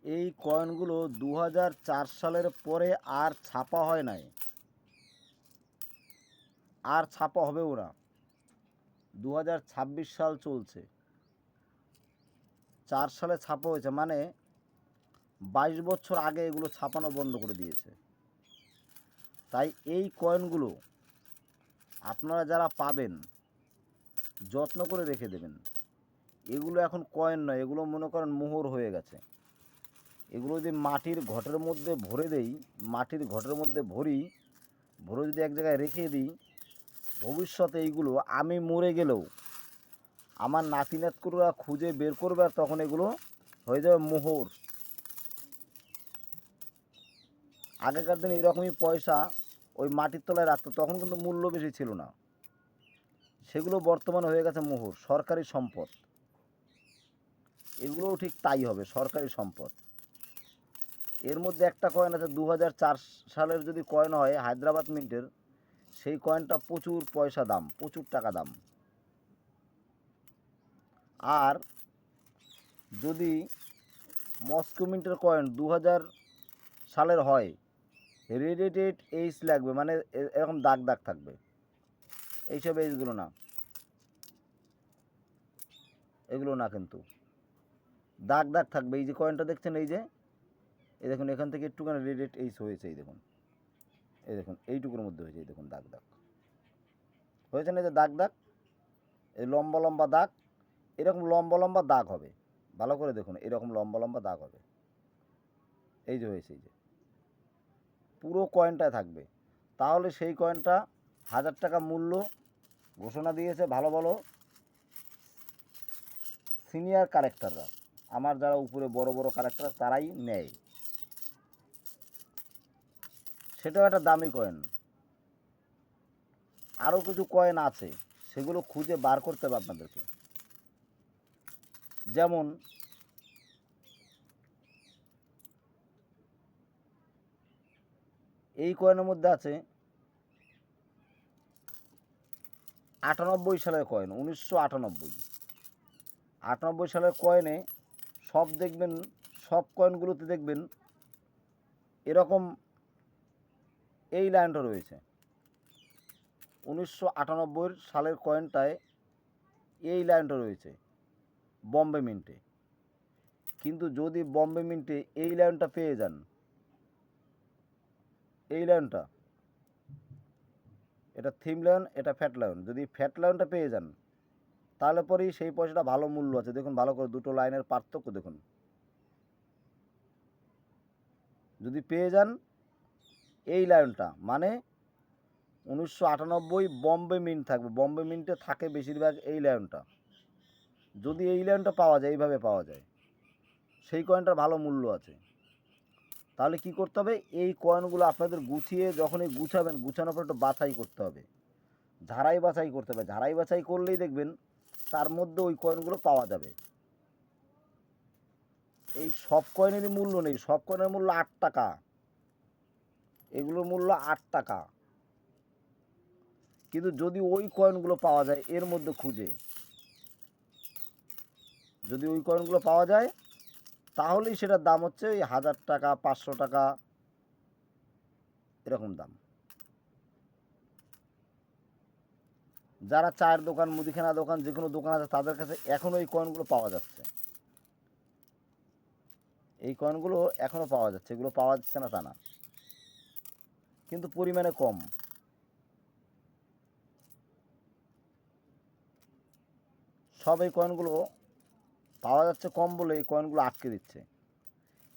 এই কয়েনগুলো 2004 সালের পরে আর ছাপা হয় নাই, আর ছাপা হবেও না। 2026 সাল চলছে, 4 সালে ছাপা হয়েছে, মানে 22 বছর আগে এগুলো ছাপানো বন্ধ করে দিয়েছে। তাই এই কয়েনগুলো আপনারা যারা পাবেন যত্ন করে রেখে দেবেন। এগুলো এখন কয়েন নয়, এগুলো মনে করেন মোহর হয়ে গেছে। এগুলো যদি মাটির ঘটের মধ্যে ভরে দেই, মাটির ঘটের মধ্যে ভরে যদি এক জায়গায় রেখে দিই, ভবিষ্যতে এইগুলো আমি মরে গেলেও আমার নাতি নাতকুরা খুঁজে বের করবে, আর তখন এগুলো হয়ে যাবে মোহর। আগেকার দিনে এরকমই পয়সা ওই মাটির তলায় রাখতো, তখন কিন্তু মূল্য বেশি ছিল না। সেগুলো বর্তমানে হয়ে গেছে মোহর, সরকারি সম্পদ। এগুলোও ঠিক তাই হবে, সরকারি সম্পদ। এর মধ্যে একটা কয়েন আছে 2004 সালের যদি কয়েন হয় হায়দ্রাবাদ মিন্টের, সেই কয়েনটা প্রচুর পয়সা দাম, প্রচুর টাকা দাম। আর যদি মস্কো মিন্টের কয়েন 2000 সালের হয়, রেডিটেড এইচ লাগবে, মানে এরকম দাগ দাগ থাকবে। এইসব এইচগুলো না, এগুলো না, কিন্তু দাগ দাগ থাকবে। এই যে কয়েনটা দেখছেন, এই দেখুন এখান থেকে একটুখানি রেডিটেড এইচ হয়েছে, এই দেখুন এইটুকুর মধ্যে হয়েছে, এই দেখুন দাগ দাগ হয়েছে না, এই যে দাগ দাগ, এই লম্বা লম্বা দাগ, এরকম লম্বা লম্বা দাগ হবে। ভালো করে দেখুন, এরকম লম্বা লম্বা দাগ হবে, এই যে হয়েছে, এই যে পুরো কয়েনটায় থাকবে। তাহলে সেই কয়েনটা 1000 টাকা মূল্য ঘোষণা দিয়েছে ভালো ভালো সিনিয়র ক্যারেক্টাররা। আমার যারা উপরে বড় বড় ক্যারেক্টার তারাই নেয়। সেটাও একটা দামি কয়েন। আরও কিছু কয়েন আছে, সেগুলো খুঁজে বার করতে হবে আপনাদেরকে। যেমন এই কয়েনের মধ্যে আছে 98 সালের কয়েন, 1998 সালের কয়েনে সব দেখবেন, সব কয়েনগুলোতে দেখবেন এরকম এই লাইনটা রয়েছে। 1998 সালের কয়েনটায় এই লাইনটা রয়েছে বম্বে মিন্টে। কিন্তু যদি বম্বে মিন্টে এই লাইনটা পেয়ে যান, এই লাইনটা, এটা থিম লায়ন, এটা ফ্যাট লায়ন, যদি ফ্যাট লায়নটা পেয়ে যান তাহলে পরেই সেই পয়সাটা ভালো মূল্য আছে। দেখুন ভালো করে, দুটো লাইনের পার্থক্য দেখুন। যদি পেয়ে যান এই লায়নটা, মানে 1998 বম্বে মিন্ট থাকবে, বম্বে মিন্টে থাকে বেশিরভাগ এই লায়নটা। যদি এই লায়নটা পাওয়া যায়, এইভাবে পাওয়া যায়, সেই কয়েনটার ভালো মূল্য আছে। তাহলে কি করতে হবে, এই কয়েনগুলো আপনাদের গুছিয়ে যখনই গুছাবেন, গুছানোর পর একটু বাছাই করতে হবে, ঝাড়াই বাছাই করতে হবে। ঝাড়াই বাছাই করলেই দেখবেন তার মধ্যে ওই কয়েনগুলো পাওয়া যাবে। এই সব কয়েনেরই মূল্য নেই, সব কয়েনের মূল্য 8 টাকা, এগুলোর মূল্য 8 টাকা। কিন্তু যদি ওই কয়েনগুলো পাওয়া যায় এর মধ্যে খুঁজে, যদি ওই কয়েনগুলো পাওয়া যায়, তাহলেই সেটার দাম হচ্ছে ওই 1000 টাকা, 500 টাকা, এরকম দাম। যারা চায়ের দোকান, মুদিখানা দোকান, যে কোনো দোকান আছে, তাদের কাছে এখনও এই কয়েনগুলো পাওয়া যাচ্ছে। এই কয়েনগুলো এখনও পাওয়া যাচ্ছে, এগুলো পাওয়া যাচ্ছে না তা না, কিন্তু পরিমাণে কম। সব এই কয়েনগুলো পাওয়া যাচ্ছে কম বলে এই কয়েনগুলো আটকে দিচ্ছে।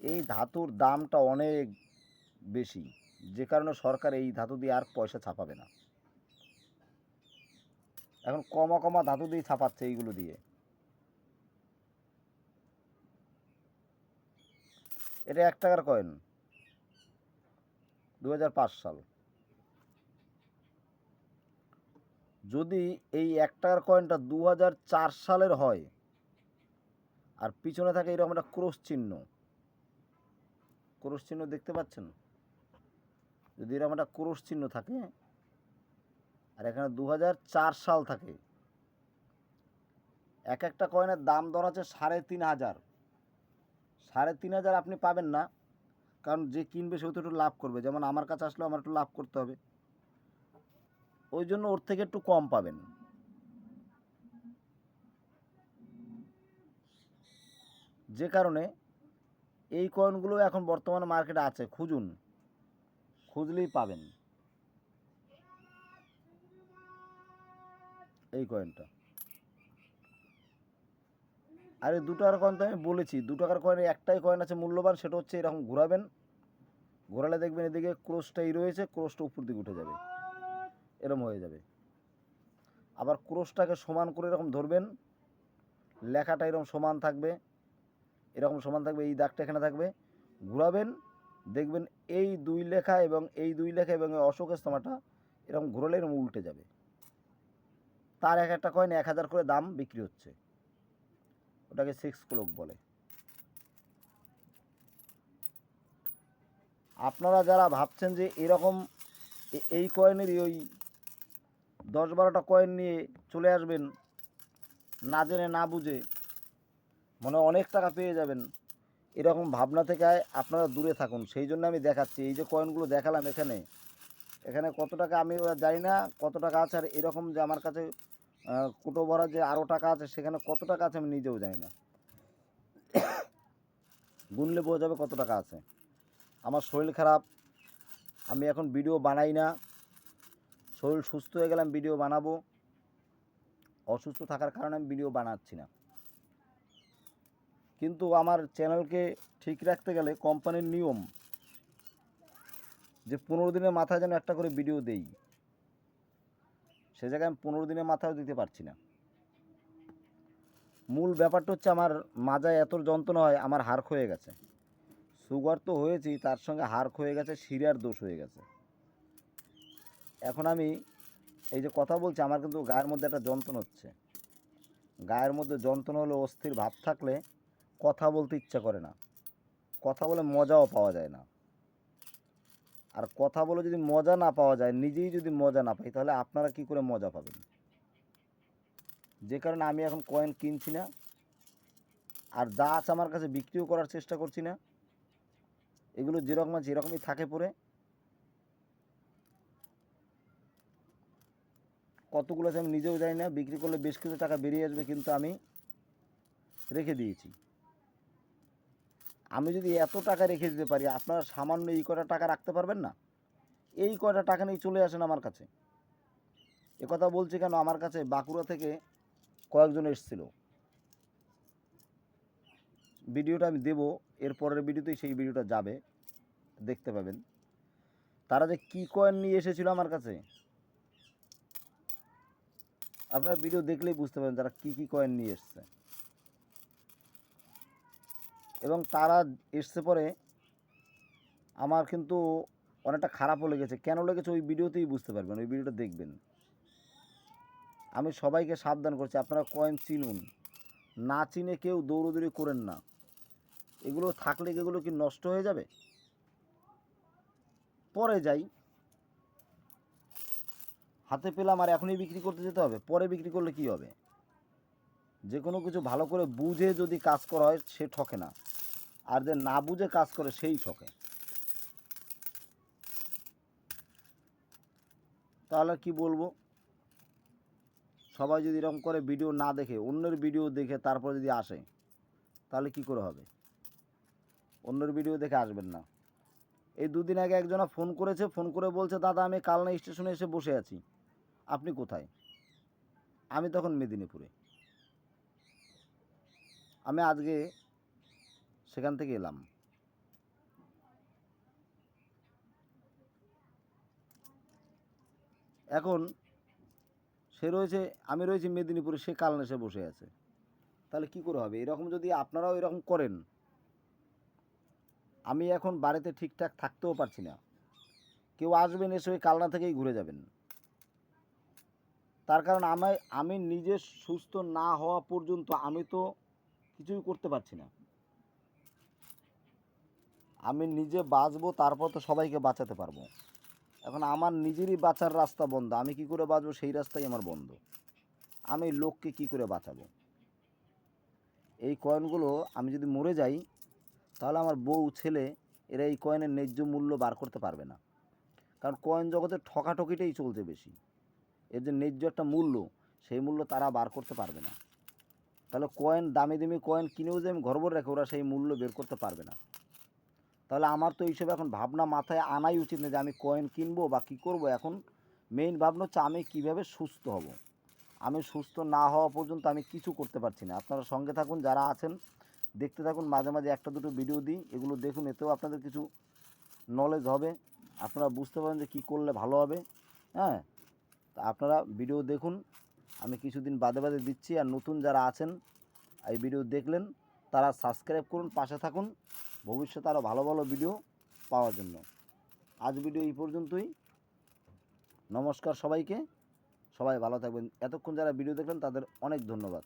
এই ধাতুর দামটা অনেক বেশি, যে কারণে সরকার এই ধাতু দিয়ে আর পয়সা ছাপাবে না। এখন কমা কমা ধাতু দিয়ে ছাপাচ্ছে এইগুলো দিয়ে। এটা 1 টাকার কয়েন, 2005 সাল। যদি এই 1 টাকার কয়েনটা 2004 সালের হয়, আর পিছনে থাকে এরকম একটা ক্রস চিহ্ন, ক্রস চিহ্ন দেখতে পাচ্ছেন, যদি এরকম একটা ক্রস চিহ্ন থাকে, আর এখানে 2004 সাল থাকে, এক একটা কয়েনের দাম দর আছে 3500, 3,500 আপনি পাবেন না, কারণ যে কিনবে সে তো একটু লাভ করবে। যেমন আমার কাছে আসলেও আমার একটু লাভ করতে হবে, ওই জন্য ওর থেকে একটু কম পাবেন। যে কারণে এই কয়েনগুলো এখন বর্তমানে মার্কেটে আছে, খুঁজুন, খুঁজলেই পাবেন এই কয়েনটা। আর এই 2 টাকার কয়েন তো আমি বলেছি, 2 টাকার কয়েনে একটাই কয়েন আছে মূল্যবান, সেটা হচ্ছে এরকম ঘোরাবেন, ঘোরালে দেখবেন এদিকে ক্রোশটাই রয়েছে, ক্রোশটা উপর দিকে উঠে যাবে, এরকম হয়ে যাবে। আবার ক্রোশটাকে সমান করে এরকম ধরবেন, লেখাটা এরকম সমান থাকবে, এরকম সমান থাকবে, এই দাগটা এখানে থাকবে, ঘোরাবেন, দেখবেন এই 2 লেখা এবং এই 2 লেখা এবং এই অশোকের স্তম্ভটা এরকম ঘোরালে এরকম উল্টে যাবে। তার এক একটা কয়েন 1,000 করে দাম বিক্রি হচ্ছে, ওটাকে 6 ক্লক বলে। আপনারা যারা ভাবছেন যে এরকম এই কয়েনেরই ওই 10-12টা কয়েন নিয়ে চলে আসবেন, না জেনে না বুঝে মনে অনেক টাকা পেয়ে যাবেন, এরকম ভাবনা থেকে আপনারা দূরে থাকুন। সেই জন্য আমি দেখাচ্ছি, এই যে কয়েনগুলো দেখালাম এখানে, এখানে কত টাকা আমি জানি না কত টাকা আছে, আর এরকম যে আমার কাছে কুটো ভরা যে আরও টাকা আছে, সেখানে কত টাকা আছে আমি নিজেও জানি না, গুনলে বোঝা যাবে কত টাকা আছে। আমার শরীর খারাপ, আমি এখন ভিডিও বানাই না, শরীর সুস্থ হয়ে গেলাম ভিডিও বানাবো, অসুস্থ থাকার কারণে আমি ভিডিও বানাচ্ছি না। কিন্তু আমার চ্যানেলকে ঠিক রাখতে গেলে কোম্পানির নিয়ম যে 15 দিনের মাথায় যেন একটা করে ভিডিও দেই, সে জায়গায় আমি 15 দিনের মাথায়ও দিতে পারছি না। মূল ব্যাপারটা হচ্ছে আমার মাজায় এত যন্ত্রণা হয়, আমার হাড় ক্ষয়ে গেছে, সুগার তো হয়েছি, তার সঙ্গে হাড় ক্ষয়ে গেছে, শিরার দোষ হয়ে গেছে। এখন আমি এই যে কথা বলছি, আমার কিন্তু গায়ের মধ্যে একটা যন্ত্রণা হচ্ছে, গায়ের মধ্যে যন্ত্রণা হলে অস্থির ভাব থাকলে কথা বলতে ইচ্ছা করে না, কথা বলে মজাও পাওয়া যায় না। আর কথা বলে যদি মজা না পাওয়া যায়, নিজেই যদি মজা না পাই, তাহলে আপনারা কি করে মজা পাবেন? যে কারণে আমি এখন কয়েন কিনছি না, আর যা আছে আমার কাছে বিক্রিও করার চেষ্টা করছি না। এগুলো যেরকম আছে এরকমই থাকে পড়ে। কতগুলো আছে আমি নিজেও জানি না, বিক্রি করলে বেশ কিছু টাকা বেরিয়ে আসবে, কিন্তু আমি রেখে দিয়েছি। আমি যদি এত টাকা রেখে দিতে পারি, আপনারা সামান্য এই কটা টাকা রাখতে পারবেন না? এই কটা টাকা নিয়ে চলে আসেন আমার কাছে। একথা বলছি কেন, আমার কাছে বাঁকুড়া থেকে কয়েকজন এসেছিল, ভিডিওটা আমি দেবো, এর পরের ভিডিওতেই সেই ভিডিওটা যাবে, দেখতে পাবেন। তারা যে কী কয়েন নিয়ে এসেছিল আমার কাছে, আপনারা ভিডিও দেখলেই বুঝতে পারবেন তারা কী কী কয়েন নিয়ে এসছে। এবং তারা এসছে পরে আমার কিন্তু অনেকটা খারাপও লেগেছে। কেন লেগেছে ওই ভিডিওতেই বুঝতে পারবেন, ওই ভিডিওটা দেখবেন। আমি সবাইকে সাবধান করছি, আপনারা কয়েন চিনুন, না চিনে কেউ দৌড়োদৌড়ি করেন না। এগুলো থাকলে এগুলো কি নষ্ট হয়ে যাবে? পরে যাই, হাতে পেলাম আর এখনই বিক্রি করতে যেতে হবে? পরে বিক্রি করলে কি হবে? যে কোনো কিছু ভালো করে বুঝে যদি কাজ করা হয়, সে ঠকে না, আর যে না বুঝে কাজ করে সেই ঠকে। তাহলে কি বলবো, সবাই যদি এরকম করে ভিডিও না দেখে, অন্যের ভিডিও দেখে তারপর যদি আসে, তাহলে কি করে হবে? অন্যের ভিডিও দেখে আসবেন না। এই 2 দিন আগে একজনা ফোন করেছে, ফোন করে বলছে, দাদা আমি কালনা স্টেশনে এসে বসে আছি, আপনি কোথায়? আমি তখন মেদিনীপুরে। আমি আজকে সেখান থেকে এলাম। এখন সে রয়েছে, আমি রয়েছি মেদিনীপুরে, সে কালনা এসে বসে আছে, তাহলে কি করে হবে? এরকম যদি আপনারাও এরকম করেন, আমি এখন বাড়িতে ঠিকঠাক থাকতেও পারছি না, কেউ আসবেন এসে ওই কালনা থেকেই ঘুরে যাবেন। তার কারণ আমি নিজে সুস্থ না হওয়া পর্যন্ত আমি তো কিছুই করতে পারছি না। আমি নিজে বাঁচবো, তারপর তো সবাইকে বাঁচাতে পারবো। এখন আমার নিজেরই বাঁচার রাস্তা বন্ধ, আমি কি করে বাঁচবো সেই রাস্তাই আমার বন্ধ। আমি লোককে কি করে বাঁচাবো? এই কয়েনগুলো আমি যদি মরে যাই, তাহলে আমার বউ ছেলে এরা এই কয়েনের ন্যায্য মূল্য বার করতে পারবে না। কারণ কয়েন জগতে ঠকাঠকিটাই চলছে বেশি। এর যে ন্যায্য একটা মূল্য, সেই মূল্য তারা বার করতে পারবে না। তাহলে কয়েন দামি দামি কয়েন কিনেও যে আমি ঘর ভরে রাখি, ওরা সেই মূল্য বের করতে পারবে না। তাহলে আমার তো এইসব এখন ভাবনা মাথায় আনাই উচিত না যে আমি কয়েন কিনবো বা কী করবো। এখন মেইন ভাবনা হচ্ছে আমি কীভাবে সুস্থ হব। আমি সুস্থ না হওয়া পর্যন্ত আমি কিছু করতে পারছি না। আপনারা সঙ্গে থাকুন, যারা আছেন দেখতে থাকুন, মাঝে মাঝে একটা দুটো ভিডিও দিই, এগুলো দেখুন, এতেও আপনাদের কিছু নলেজ হবে। আপনারা বুঝতে পারেন যে কী করলে ভালো হবে। হ্যাঁ, তা আপনারা ভিডিও দেখুন, আমি কিছুদিন বাদে বাদে দিচ্ছি। আর নতুন যারা আছেন এই ভিডিও দেখলেন, তারা সাবস্ক্রাইব করুন, পাশে থাকুন ভবিষ্যতে আরও ভালো ভালো ভিডিও পাওয়ার জন্য। আজ ভিডিও এই পর্যন্তই। নমস্কার সবাইকে, সবাই ভালো থাকবেন। এতক্ষণ যারা ভিডিও দেখলেন তাদের অনেক ধন্যবাদ।